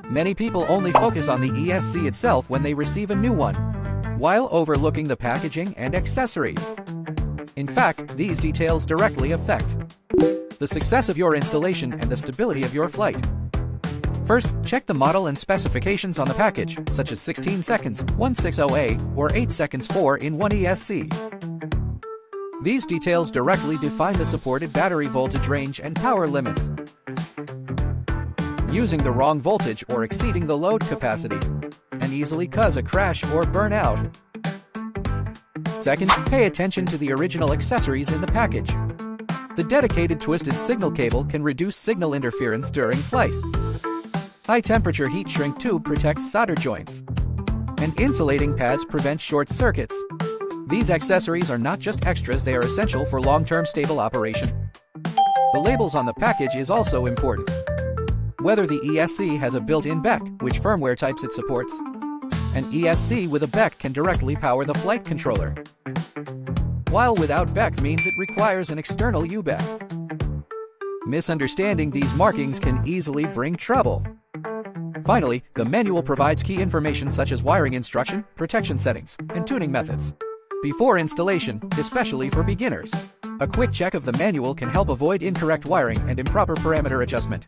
Many people only focus on the ESC itself when they receive a new one, while overlooking the packaging and accessories. In fact, these details directly affect the success of your installation and the stability of your flight. First, check the model and specifications on the package, such as 16S160A or 8 seconds 4-in-1 ESC. These details directly define the supported battery voltage range and power limits. Using the wrong voltage or exceeding the load capacity can easily cause a crash or burnout. Second, pay attention to the original accessories in the package. The dedicated twisted signal cable can reduce signal interference during flight. High-temperature heat shrink tube protects solder joints, and insulating pads prevent short circuits. These accessories are not just extras, they are essential for long-term stable operation. The labels on the package is also important. Whether the ESC has a built-in BEC, which firmware types it supports. An ESC with a BEC can directly power the flight controller, while without BEC means it requires an external UBEC. Misunderstanding these markings can easily bring trouble. Finally, the manual provides key information such as wiring instruction, protection settings, and tuning methods before installation, especially for beginners. A quick check of the manual can help avoid incorrect wiring and improper parameter adjustment.